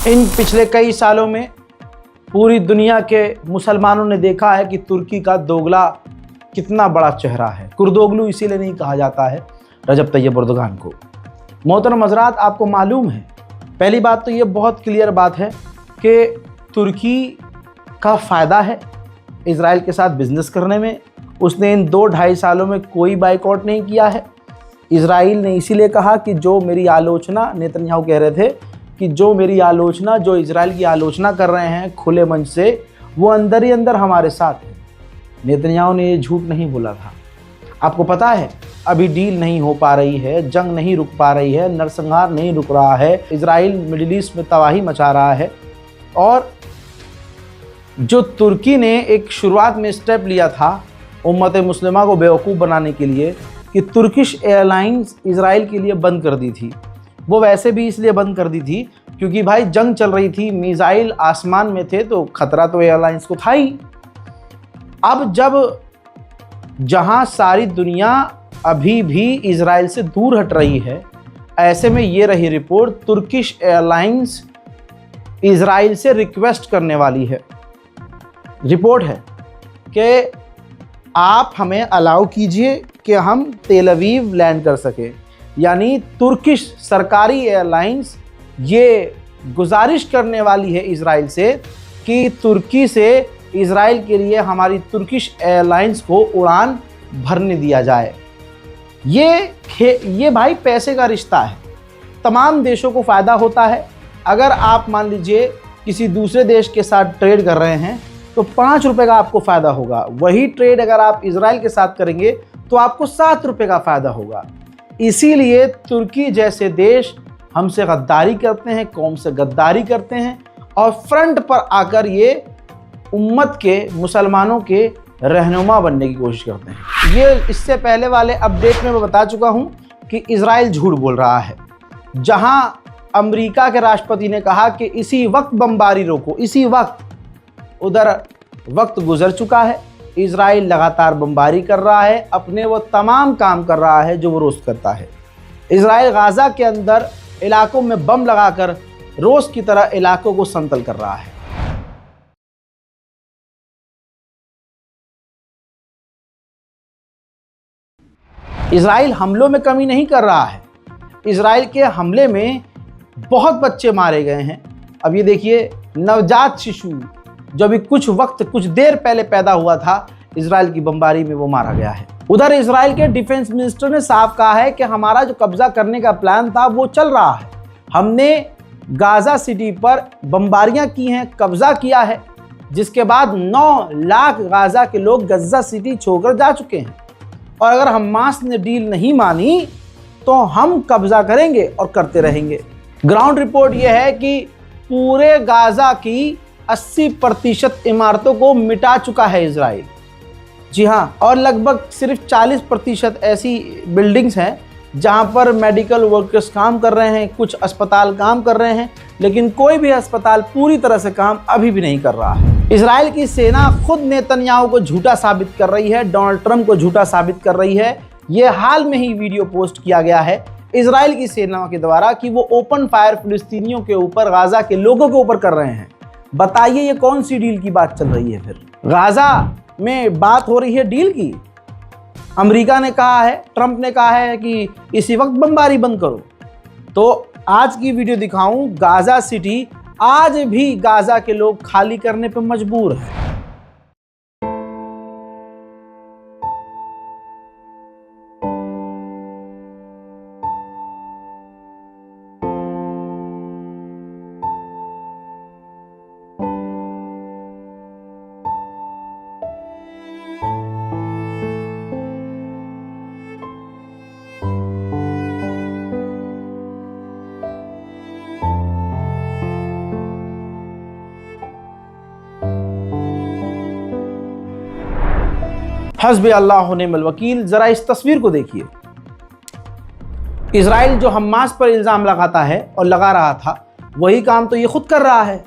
इन पिछले कई सालों में पूरी दुनिया के मुसलमानों ने देखा है कि तुर्की का दोगला कितना बड़ा चेहरा है। कुर्दोगलू इसीलिए नहीं कहा जाता है रजब तैयब एर्दोगान को। मोहतरम हज़रात, आपको मालूम है, पहली बात तो ये बहुत क्लियर बात है कि तुर्की का फ़ायदा है इज़राइल के साथ बिज़नेस करने में। उसने इन 2-2.5 सालों में कोई बाइकआउट नहीं किया है। इज़राइल ने इसीलिए कहा कि जो मेरी आलोचना, नेतन्याहू कह रहे थे कि जो मेरी आलोचना, जो इज़राइल की आलोचना कर रहे हैं खुले मंच से, वो अंदर ही अंदर हमारे साथ है। नेतन्याहू ने ये झूठ नहीं बोला था। आपको पता है अभी डील नहीं हो पा रही है, जंग नहीं रुक पा रही है, नरसंहार नहीं रुक रहा है, इज़राइल मिडिल ईस्ट में तबाही मचा रहा है। और जो तुर्की ने एक शुरुआत में स्टेप लिया था उम्मत मुस्लिमा को बेवकूफ़ बनाने के लिए कि तुर्किश एयरलाइंस इज़राइल के लिए बंद कर दी थी, वो वैसे भी इसलिए बंद कर दी थी क्योंकि भाई जंग चल रही थी, मिसाइल आसमान में थे, तो खतरा तो एयरलाइंस को था ही। अब जब जहां सारी दुनिया अभी भी इज़राइल से दूर हट रही है, ऐसे में ये रही रिपोर्ट, तुर्किश एयरलाइंस इज़राइल से रिक्वेस्ट करने वाली है। रिपोर्ट है कि आप हमें अलाउ कीजिए कि हम तेल अवीव लैंड कर सकें। यानी तुर्किश सरकारी एयरलाइंस ये गुजारिश करने वाली है इज़राइल से कि तुर्की से इज़राइल के लिए हमारी तुर्किश एयरलाइंस को उड़ान भरने दिया जाए। ये भाई पैसे का रिश्ता है, तमाम देशों को फ़ायदा होता है। अगर आप मान लीजिए किसी दूसरे देश के साथ ट्रेड कर रहे हैं तो 5 रुपये का आपको फ़ायदा होगा, वही ट्रेड अगर आप इज़राइल के साथ करेंगे तो आपको 7 रुपये का फ़ायदा होगा। इसीलिए तुर्की जैसे देश हमसे गद्दारी करते हैं, कौम से गद्दारी करते हैं और फ्रंट पर आकर ये उम्मत के, मुसलमानों के रहनुमा बनने की कोशिश करते हैं। ये इससे पहले वाले अपडेट में मैं बता चुका हूँ कि इज़राइल झूठ बोल रहा है। जहां अमेरिका के राष्ट्रपति ने कहा कि इसी वक्त बमबारी रोको, इसी वक्त, उधर वक्त गुजर चुका है। इज़राइल लगातार बमबारी कर रहा है, अपने वो तमाम काम कर रहा है जो वो रोज़ करता है। इज़राइल गाज़ा के अंदर इलाकों में बम लगाकर रोज़ की तरह इलाकों को समतल कर रहा है। इज़राइल हमलों में कमी नहीं कर रहा है। इज़राइल के हमले में बहुत बच्चे मारे गए हैं। अब ये देखिए, नवजात शिशु जो अभी कुछ देर पहले पैदा हुआ था, इज़राइल की बमबारी में वो मारा गया है। उधर इज़राइल के डिफेंस मिनिस्टर ने साफ कहा है कि हमारा जो कब्जा करने का प्लान था वो चल रहा है। हमने गाज़ा सिटी पर बमबारियां की हैं, कब्जा किया है, जिसके बाद 9 लाख गाज़ा के लोग गज़ा सिटी छोड़कर जा चुके हैं। और अगर हमास ने डील नहीं मानी तो हम कब्जा करेंगे और करते रहेंगे। ग्राउंड रिपोर्ट यह है कि पूरे गाज़ा की 80% इमारतों को मिटा चुका है इज़राइल। जी हाँ, और लगभग सिर्फ 40% ऐसी बिल्डिंग्स हैं जहां पर मेडिकल वर्कर्स काम कर रहे हैं, कुछ अस्पताल काम कर रहे हैं, लेकिन कोई भी अस्पताल पूरी तरह से काम अभी भी नहीं कर रहा है। इज़राइल की सेना खुद नेतन्याहू को झूठा साबित कर रही है, डोनाल्ड ट्रंप को झूठा साबित कर रही है। ये हाल में ही वीडियो पोस्ट किया गया है इज़राइल की सेना के द्वारा कि वो ओपन फायर फिलिस्तीनियों के ऊपर, गाज़ा के लोगों के ऊपर कर रहे हैं। बताइए ये कौन सी डील की बात चल रही है? फिर गाज़ा में बात हो रही है डील की। अमेरिका ने कहा है, ट्रंप ने कहा है कि इसी वक्त बमबारी बंद करो। तो आज की वीडियो दिखाऊं, गाज़ा सिटी आज भी गाज़ा के लोग खाली करने पर मजबूर हैं। हस्बी अल्लाह व निअमल वकील। ज़रा इस तस्वीर को देखिए। इज़राइल जो हमास पर इल्ज़ाम लगाता है और लगा रहा था, वही काम तो ये खुद कर रहा है।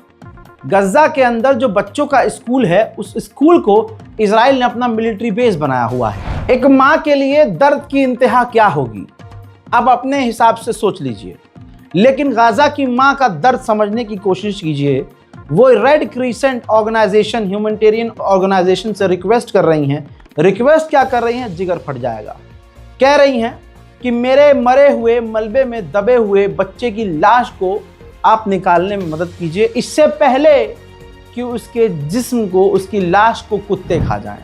गज़ा के अंदर जो बच्चों का स्कूल है, उस स्कूल को इज़राइल ने अपना मिलिट्री बेस बनाया हुआ है। एक माँ के लिए दर्द की इंतहा क्या होगी, अब अपने हिसाब से सोच लीजिए। लेकिन गाजा की मां का दर्द समझने की कोशिश कीजिए। वो Red Crescent organisation, humanitarian organisation से रिक्वेस्ट कर रही हैं। रिक्वेस्ट क्या कर रही हैं? जिगर फट जाएगा। कह रही हैं कि मेरे मरे हुए, मलबे में दबे हुए बच्चे की लाश को आप निकालने में मदद कीजिए, इससे पहले कि उसके जिस्म को, उसकी लाश को कुत्ते खा जाएं।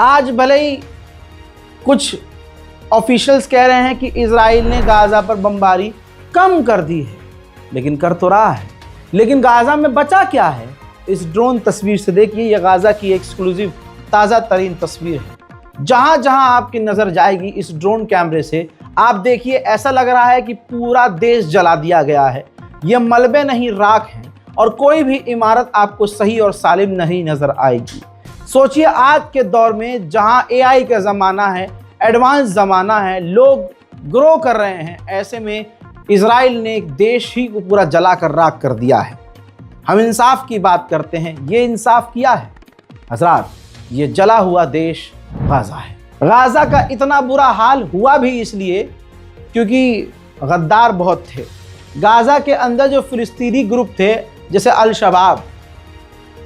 आज भले ही कुछ ऑफिशियल्स कह रहे हैं कि इजराइल ने गाजा पर बमबारी कम कर दी है, लेकिन कर तो रहा है। लेकिन गाजा में बचा क्या है? इस ड्रोन तस्वीर से देखिए, यह गाजा की एक्सक्लूसिव ताज़ा तरीन तस्वीर है। जहां जहां आपकी नज़र जाएगी इस ड्रोन कैमरे से, आप देखिए ऐसा लग रहा है कि पूरा देश जला दिया गया है। ये मलबे नहीं, राख हैं, और कोई भी इमारत आपको सही और सालिम नहीं नज़र आएगी। सोचिए आज के दौर में जहां AI का ज़माना है, एडवांस ज़माना है, लोग ग्रो कर रहे हैं, ऐसे में इजराइल ने एक देश ही को पूरा जला कर राख कर दिया है। हम इंसाफ की बात करते हैं, ये इंसाफ किया है हजरात? ये जला हुआ देश गाजा है। गाजा का इतना बुरा हाल हुआ भी इसलिए क्योंकि गद्दार बहुत थे। गाजा के अंदर जो फिलिस्तीनी ग्रुप थे, जैसे अल शबाब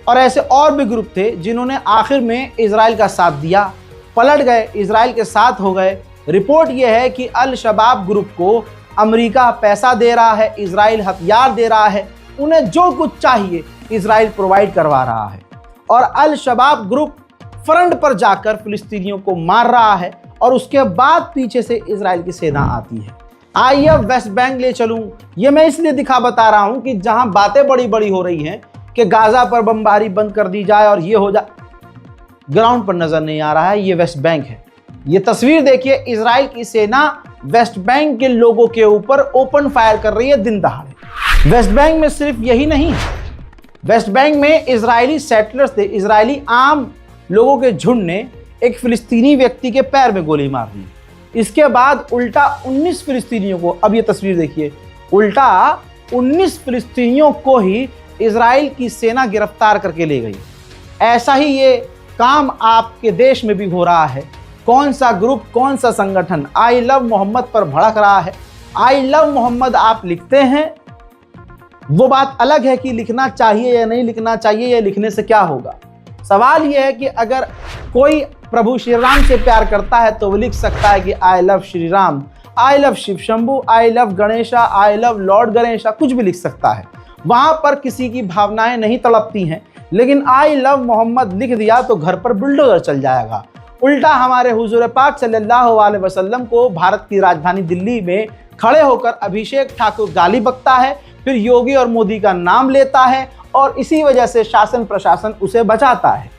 और ऐसे और भी ग्रुप थे, जिन्होंने आखिर में इजराइल का साथ दिया, पलट गए, इजराइल के साथ हो गए। रिपोर्ट यह है कि अल शबाब ग्रुप को अमेरिका पैसा दे रहा है, इजराइल हथियार दे रहा है, उन्हें जो कुछ चाहिए इजराइल प्रोवाइड करवा रहा है। और अल शबाब ग्रुप फ्रंट पर जाकर फिलिस्तीनियों को मार रहा है, और उसके बाद पीछे से इजराइल की सेना आती है। आइए अब वेस्ट बैंक ले चलूं। ये मैं इसलिए बता रहा हूं कि जहां बातें बड़ी बड़ी हो रही हैं कि गाजा पर बमबारी बंद कर दी जाए और ये हो जाए, ग्राउंड पर नजर नहीं आ रहा है। ये वेस्ट बैंक है। ये तस्वीर देखिए, इजराइल की सेना वेस्ट बैंक के लोगों के ऊपर ओपन फायर कर रही है दिन दहाड़े। वेस्ट बैंक में सिर्फ यही नहीं है, वेस्ट बैंक में इजरायली सेटलर्स थे, इजरायली आम लोगों के झुंड ने एक फिलिस्तीनी व्यक्ति के पैर में गोली मार दी। इसके बाद उल्टा 19 फिलिस्तीनियों को, अब ये तस्वीर देखिए, उल्टा 19 फिलिस्तीनियों को ही इजराइल की सेना गिरफ्तार करके ले गई। ऐसा ही ये काम आपके देश में भी हो रहा है। कौन सा ग्रुप, कौन सा संगठन आई लव मोहम्मद पर भड़क रहा है? आई लव मोहम्मद आप लिखते हैं, वो बात अलग है कि लिखना चाहिए या नहीं लिखना चाहिए, या लिखने से क्या होगा। सवाल यह है कि अगर कोई प्रभु श्री राम से प्यार करता है तो वो लिख सकता है कि I love Shri Ram, I love Shiv Shambhu, I love Ganesha, I love Lord Ganesha, कुछ भी लिख सकता है। वहां पर किसी की भावनाएं नहीं तड़पती हैं। लेकिन आई लव मोहम्मद लिख दिया तो घर पर बुलडोजर चल जाएगा। उल्टा हमारे हुजूर पाक सल्लल्लाहु अलैहि वसल्लम को भारत की राजधानी दिल्ली में खड़े होकर अभिषेक ठाकुर गाली बकता है, फिर योगी और मोदी का नाम लेता है, और इसी वजह से शासन प्रशासन उसे बचाता है।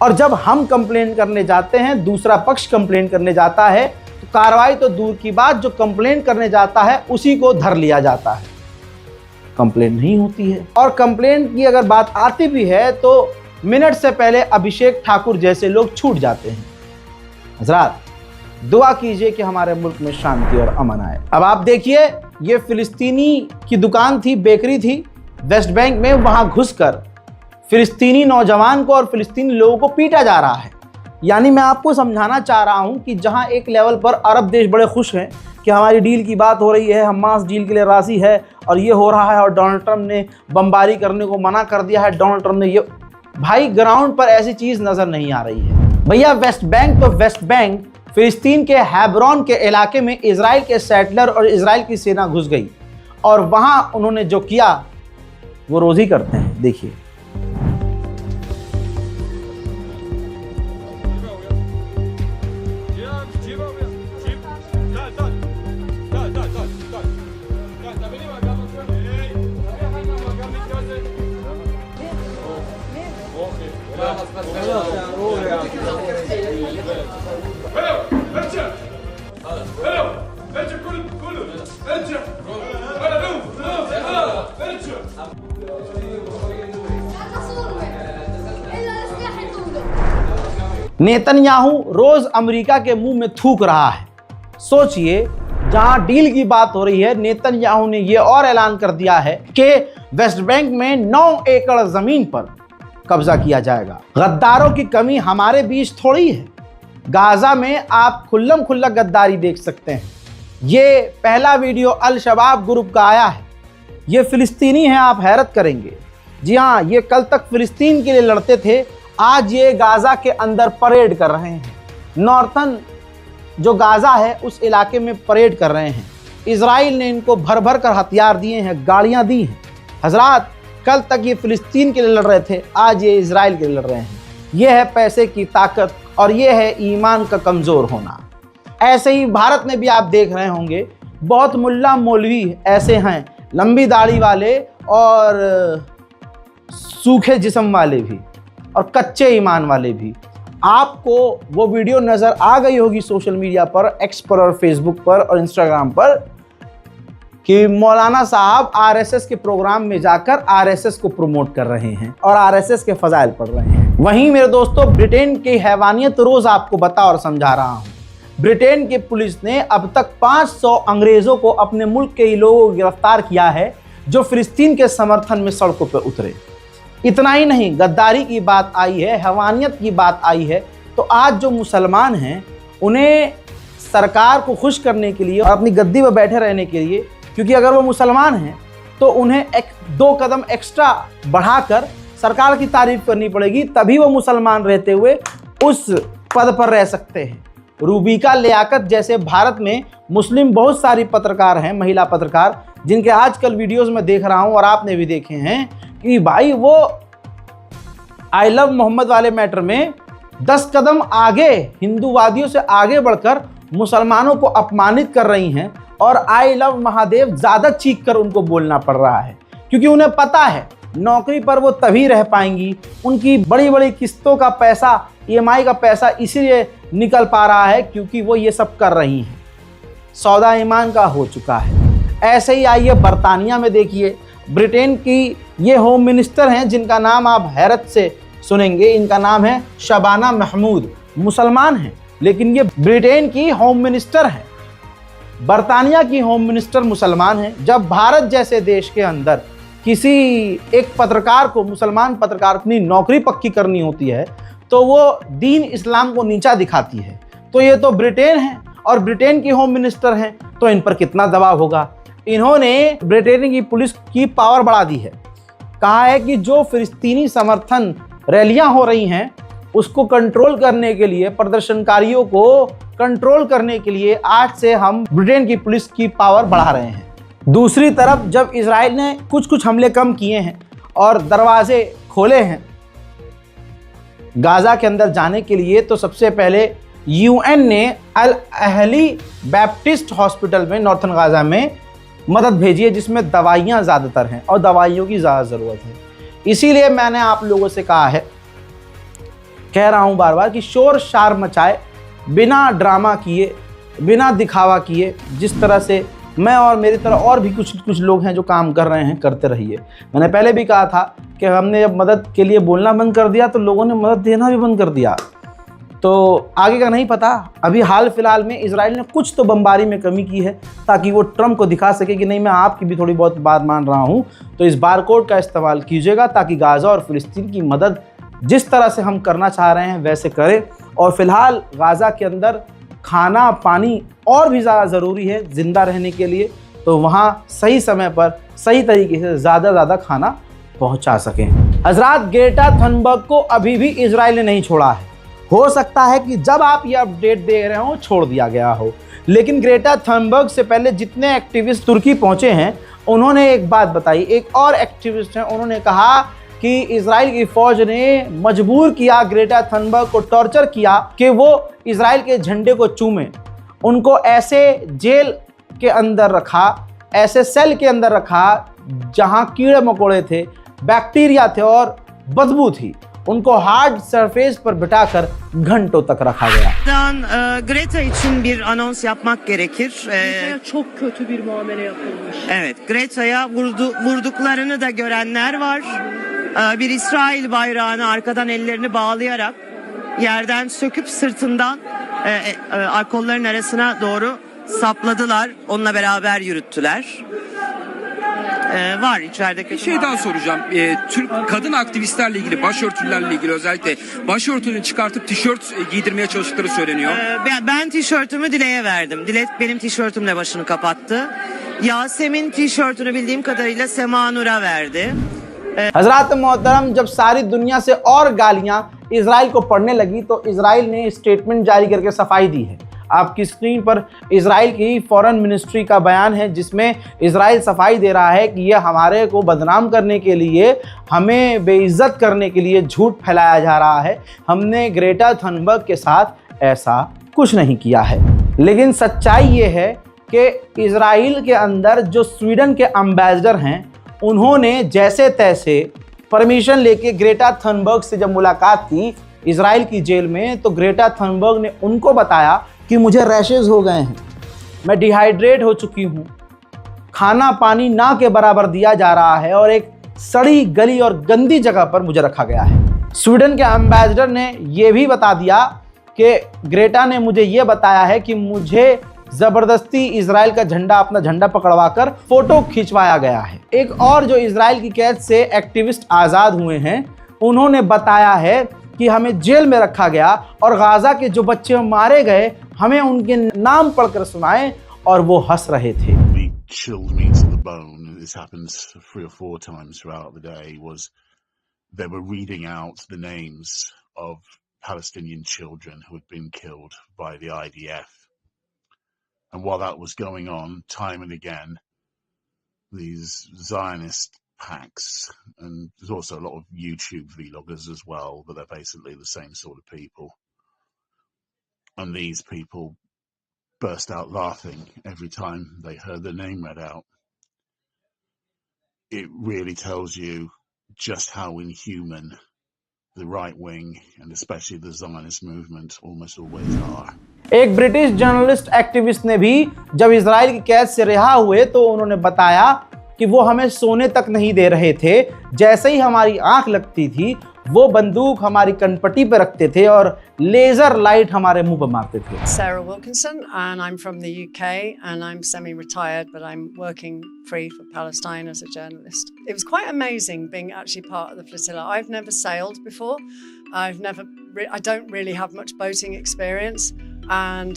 और जब हम कंप्लेन करने जाते हैं, दूसरा पक्ष कंप्लेन करने जाता है, तो कार्रवाई तो दूर की बात, जो कंप्लेन करने जाता है उसी को धर लिया जाता है। कंप्लेन नहीं होती है, और कंप्लेन की अगर बात आती भी है तो मिनट से पहले अभिषेक ठाकुर जैसे लोग छूट जाते हैं। हजरात, दुआ कीजिए कि हमारे मुल्क में शांति और अमन आए। अब आप देखिए, ये फिलिस्तीनी की दुकान थी, बेकरी थी वेस्ट बैंक में, वहां घुसकर फिलिस्तीनी नौजवान को और फिलिस्तीनी लोगों को पीटा जा रहा है। यानी मैं आपको समझाना चाह रहा हूं कि जहां एक लेवल पर अरब देश बड़े खुश हैं कि हमारी डील की बात हो रही है, हमास डील के लिए राजी है और ये हो रहा है, और डोनाल्ड ट्रंप ने बमबारी करने को मना कर दिया है, डोनाल्ड ट्रंप ने ये, भाई ग्राउंड पर ऐसी चीज़ नज़र नहीं आ रही है। भैया वेस्ट बैंक तो वेस्ट बैंक, फिलिस्तीन के हेब्रोन के इलाके में इजराइल के सेटलर और इजराइल की सेना घुस गई, और वहां उन्होंने जो किया वो रोज ही करते हैं। देखिए, नेतन्याहू रोज अमेरिका के मुंह में थूक रहा है। सोचिए, जहां डील की बात हो रही है, नेतन्याहू ने यह और ऐलान कर दिया है कि वेस्ट बैंक में 9 एकड़ जमीन पर कब्जा किया जाएगा। गद्दारों की कमी हमारे बीच थोड़ी है। गाजा में आप खुल्लम खुल्ला गद्दारी देख सकते हैं। ये पहला वीडियो अल शबाब ग्रुप का आया है। ये फिलिस्तीनी हैं, आप हैरत करेंगे। जी हाँ, ये कल तक फिलिस्तीन के लिए लड़ते थे, आज ये गाजा के अंदर परेड कर रहे हैं। नॉर्थन जो गाजा है उस इलाके में परेड कर रहे हैं। इजराइल ने इनको भर भर कर हथियार दिए हैं, गाड़ियां दी हैं। हजरात, कल तक ये फिलिस्तीन के लिए लड़ रहे थे, आज ये इजराइल के लिए लड़ रहे हैं। ये है पैसे की ताकत और ये है ईमान का कमज़ोर होना। ऐसे ही भारत में भी आप देख रहे होंगे, बहुत मुल्ला मौलवी ऐसे हैं, लंबी दाढ़ी वाले और सूखे जिस्म वाले भी और कच्चे ईमान वाले भी। आपको वो वीडियो नज़र आ गई होगी सोशल मीडिया पर, एक्स पर और फेसबुक पर और इंस्टाग्राम पर, कि मौलाना साहब आरएसएस के प्रोग्राम में जाकर आरएसएस को प्रमोट कर रहे हैं और आरएसएस के फजाइल पढ़ रहे हैं। वहीं मेरे दोस्तों, ब्रिटेन की हैवानियत रोज़ आपको बता और समझा रहा हूँ। ब्रिटेन की पुलिस ने अब तक 500 अंग्रेज़ों को, अपने मुल्क के ही लोगों को गिरफ्तार किया है जो फिलिस्तीन के समर्थन में सड़कों पर उतरे। इतना ही नहीं, गद्दारी की बात आई है, हैवानियत की बात आई है, तो आज जो मुसलमान हैं उन्हें सरकार को खुश करने के लिए और अपनी गद्दी पर बैठे रहने के लिए, क्योंकि अगर वो मुसलमान हैं तो उन्हें 2 कदम एक्स्ट्रा बढ़ाकर सरकार की तारीफ करनी पड़ेगी, तभी वो मुसलमान रहते हुए उस पद पर रह सकते हैं। रूबिका लियाकत जैसे भारत में मुस्लिम बहुत सारी पत्रकार हैं, महिला पत्रकार, जिनके आजकल वीडियोस में देख रहा हूं और आपने भी देखे हैं कि भाई वो आई लव मोहम्मद वाले मैटर में 10 कदम आगे, हिंदूवादियों से आगे बढ़कर मुसलमानों को अपमानित कर रही हैं और आई लव महादेव ज़्यादा चीख कर उनको बोलना पड़ रहा है, क्योंकि उन्हें पता है नौकरी पर वो तभी रह पाएंगी, उनकी बड़ी बड़ी किस्तों का पैसा, EMI का पैसा इसीलिए निकल पा रहा है क्योंकि वो ये सब कर रही हैं। सौदा ईमान का हो चुका है। ऐसे ही आइए बरतानिया में देखिए, ब्रिटेन की ये होम मिनिस्टर हैं जिनका नाम आप हैरत से सुनेंगे। इनका नाम है शबाना महमूद। मुसलमान हैं लेकिन ये ब्रिटेन की होम मिनिस्टर हैं। बरतानिया की होम मिनिस्टर मुसलमान हैं। जब भारत जैसे देश के अंदर किसी एक पत्रकार को, मुसलमान पत्रकार को अपनी नौकरी पक्की करनी होती है तो वो दीन इस्लाम को नीचा दिखाती है। तो ये तो ब्रिटेन है और ब्रिटेन की होम मिनिस्टर हैं, तो इन पर कितना दबाव होगा। इन्होंने ब्रिटेन की पुलिस की पावर बढ़ा दी है। कहा है कि जो फिलिस्तीनी समर्थन रैलियां हो रही हैं उसको कंट्रोल करने के लिए, प्रदर्शनकारियों को कंट्रोल करने के लिए आज से हम ब्रिटेन की पुलिस की पावर बढ़ा रहे हैं। दूसरी तरफ जब इजराइल ने कुछ हमले कम किए हैं और दरवाजे खोले हैं गाजा के अंदर जाने के लिए, तो सबसे पहले UN ने अल अहली बैप्टिस्ट हॉस्पिटल में नॉर्थन गाजा में मदद भेजी है, जिसमें दवाइयाँ ज़्यादातर हैं और दवाइयों की ज़्यादा ज़रूरत है। इसीलिए मैंने आप लोगों से कह रहा हूँ बार बार कि शोर शार मचाए, बिना ड्रामा किए, बिना दिखावा किए, जिस तरह से मैं और मेरी तरह और भी कुछ लोग हैं जो काम कर रहे हैं, करते रहिए। मैंने पहले भी कहा था कि हमने जब मदद के लिए बोलना बंद कर दिया तो लोगों ने मदद देना भी बंद कर दिया। तो आगे का नहीं पता। अभी हाल फिलहाल में इजराइल ने कुछ तो बमबारी में कमी की है ताकि वो ट्रंप को दिखा सके कि नहीं, मैं आपकी भी थोड़ी बहुत बात मान रहा हूँ, तो इस बारकोड का इस्तेमाल कीजिएगा ताकि गाजा और फिलिस्तीन की मदद जिस तरह से हम करना चाह रहे हैं वैसे करें। और फिलहाल गाजा के अंदर खाना पानी और भी ज़्यादा ज़रूरी है ज़िंदा रहने के लिए, तो वहाँ सही समय पर सही तरीके से ज़्यादा खाना पहुँचा सकें। हजरात, ग्रेटा थनबर्ग को अभी भी इजराइल ने नहीं छोड़ा है। हो सकता है कि जब आप ये अपडेट दे रहे हो छोड़ दिया गया हो, लेकिन ग्रेटा थनबर्ग से पहले जितने एक्टिविस्ट तुर्की पहुँचे हैं उन्होंने एक बात बताई। एक और एक्टिविस्ट हैं, उन्होंने कहा कि इजराइल की फ़ौज ने मजबूर किया ग्रेटा थनबर्ग को, टॉर्चर किया कि वो इजराइल के झंडे को चूमें। उनको ऐसे जेल के अंदर रखा, ऐसे सेल के अंदर रखा जहां कीड़े मकोड़े थे, बैक्टीरिया थे और बदबू थी, उनको हार्ड सरफेस पर बिठाकर घंटों तक रखा गया। Greta için bir anons yapmak gerekir. çok kötü bir muamele yapılmış. Evet, Greta'ya vurduklarını da görenler var. Bir İsrail bayrağını arkadan ellerini bağlayarak yerden söküp sırtından kolların arasına doğru sapladılar. Onunla beraber yürüttüler. Var içerideki. Bir şey daha soracağım. Türk kadın aktivistlerle ilgili, başörtülerle ilgili özellikle başörtünü çıkartıp tişört giydirmeye çalıştıkları söyleniyor. Ben tişörtümü Dile'ye verdim. Dile benim tişörtümle başını kapattı. Yasemin tişörtünü bildiğim kadarıyla Sema Nur'a verdi. हजरात मोहतरम, जब सारी दुनिया से और गालियां Israel को पड़ने लगी तो इजराइल ने स्टेटमेंट जारी करके सफाई दी है। आपकी स्क्रीन पर इजराइल की फॉरेन मिनिस्ट्री का बयान है, जिसमें इजराइल सफाई दे रहा है कि यह हमारे को बदनाम करने के लिए, हमें बेइज्जत करने के लिए झूठ फैलाया जा रहा है। हमने ग्रेटा थनबर्ग के साथ ऐसा कुछ नहीं किया है। लेकिन सच्चाई ये है कि इजराइल के अंदर जो स्वीडन के एम्बेसडर हैं, उन्होंने जैसे तैसे परमिशन लेके ग्रेटा थनबर्ग से जब मुलाकात की इजराइल की जेल में, तो ग्रेटा थनबर्ग ने उनको बताया कि मुझे रैशेज हो गए हैं, मैं डिहाइड्रेट हो चुकी हूँ, खाना पानी ना के बराबर दिया जा रहा है और एक सड़ी गली और गंदी जगह पर मुझे रखा गया है। स्वीडन के एम्बेसडर ने यह भी बता दिया कि ग्रेटा ने मुझे ये बताया है कि मुझे जबरदस्ती इजराइल का झंडा, अपना झंडा पकड़वाकर फोटो खिंचवाया गया है। एक और जो इजराइल की कैद से एक्टिविस्ट आज़ाद हुए हैं, उन्होंने बताया है कि हमें जेल में रखा गया और गाजा के जो बच्चे मारे गए, हमें उनके नाम पढ़कर सुनाए और वो हंस रहे थे। Chilled me to the bone, and this happens 3 or 4 times throughout the day, was they were reading out the names of Palestinian children who had been killed by the IDF. And while that was going on, time and again, these Zionist packs, and there's also a lot of YouTube vloggers as well, but they're basically the same sort of people. And these people burst out laughing every time they heard their name read out. It really tells you just how inhuman the right wing, and especially the Zionist movement, almost always are. एक British journalist activist ने भी जब Israel की कैद से रिहा हुए तो उन्होंने बताया कि वो हमें सोने तक नहीं दे रहे थे। जैसे ही हमारी आंख लगती थी, वो बंदूक हमारी कनपट्टी पे रखते थे और लेजर लाइट हमारे मुंह पे मारते थे। Sarah Wilkinson, and I'm from the UK, and I'm semi-retired, but I'm working free for Palestine as a journalist. It was quite amazing being actually part of the flotilla. I've never sailed before. I don't really have much boating experience, and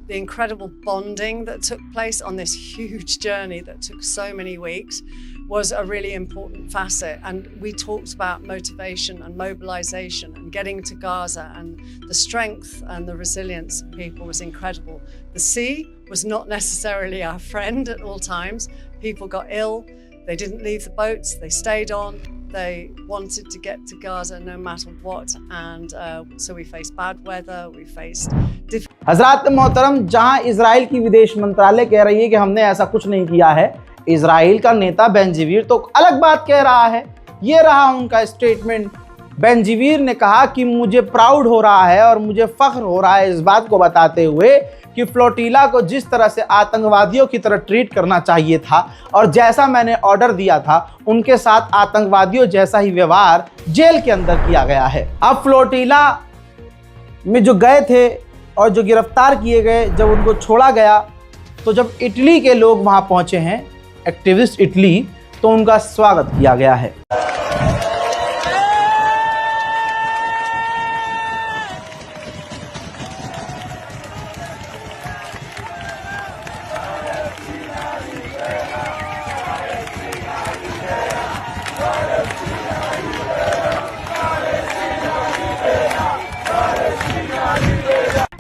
the incredible bonding that took place on this huge journey that took so many weeks was a really important facet. And we talked about motivation and mobilization and getting to Gaza, and the strength and the resilience of people was incredible. The sea was not necessarily our friend at all times. People got ill, they didn't leave the boats, they stayed on. They wanted to get to Gaza no matter what, and so we faced bad weather, we faced हजरात मोहतरम, जहां Israel की विदेश मंत्रालय कह रही है कि हमने ऐसा कुछ नहीं किया है, इजराइल का नेता बेंजीवीर तो अलग बात कह रहा है। ये रहा उनका स्टेटमेंट। बेंजीवीर ने कहा कि मुझे प्राउड हो रहा है और मुझे फख्र हो रहा है इस बात को बताते हुए कि फ्लोटिला को जिस तरह से आतंकवादियों की तरह ट्रीट करना चाहिए था और जैसा मैंने ऑर्डर दिया था, उनके साथ आतंकवादियों जैसा ही व्यवहार जेल के अंदर किया गया है। अब फ्लोटिला में जो गए थे और जो गिरफ्तार किए गए, जब उनको छोड़ा गया, तो जब इटली के लोग वहां पहुंचे हैं, एक्टिविस्ट इटली, तो उनका स्वागत किया गया है।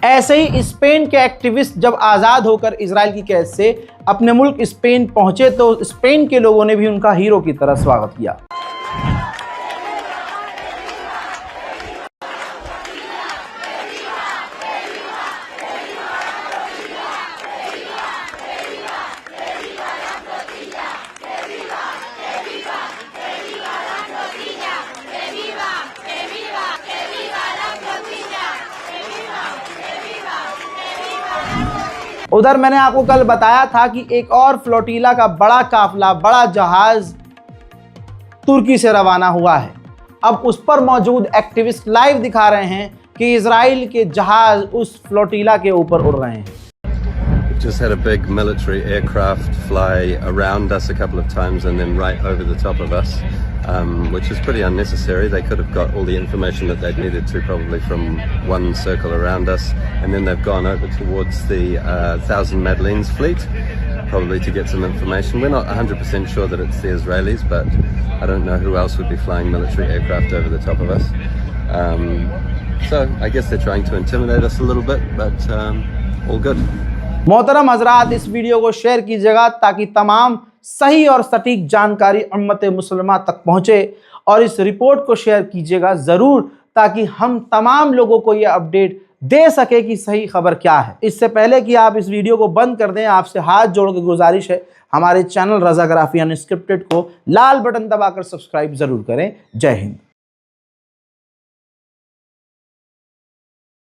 ऐसे ही स्पेन के एक्टिविस्ट जब आज़ाद होकर इजराइल की कैद से अपने मुल्क स्पेन पहुंचे, तो स्पेन के लोगों ने भी उनका हीरो की तरह स्वागत किया। उधर मैंने आपको कल बताया था कि एक और फ्लोटीला का बड़ा काफिला, बड़ा जहाज तुर्की से रवाना हुआ है। अब उस पर मौजूद एक्टिविस्ट लाइव दिखा रहे हैं कि इजराइल के जहाज उस फ्लोटीला के ऊपर उड़ रहे हैं। Just had a big military aircraft fly around us a couple of times and then right over the top of us, which is pretty unnecessary. They could have got all the information that they'd needed to probably from one circle around us, and then they've gone over towards the Thousand Madeleines fleet, probably to get some information. We're not 100% sure that it's the Israelis, but I don't know who else would be flying military aircraft over the top of us. So I guess they're trying to intimidate us a little bit, but all good. मोहतरम हजरात, इस video को share कीजिएगा ताकि तमाम सही और सटीक जानकारी उम्मत मुसलमान तक पहुंचे, और इस रिपोर्ट को शेयर कीजिएगा ज़रूर ताकि हम तमाम लोगों को यह अपडेट दे सके कि सही खबर क्या है। इससे पहले कि आप इस वीडियो को बंद कर दें, आपसे हाथ जोड़ के गुजारिश है, हमारे चैनल रज़ाग्राफी अनस्क्रिप्टेड को लाल बटन दबाकर सब्सक्राइब ज़रूर करें। जय हिंद।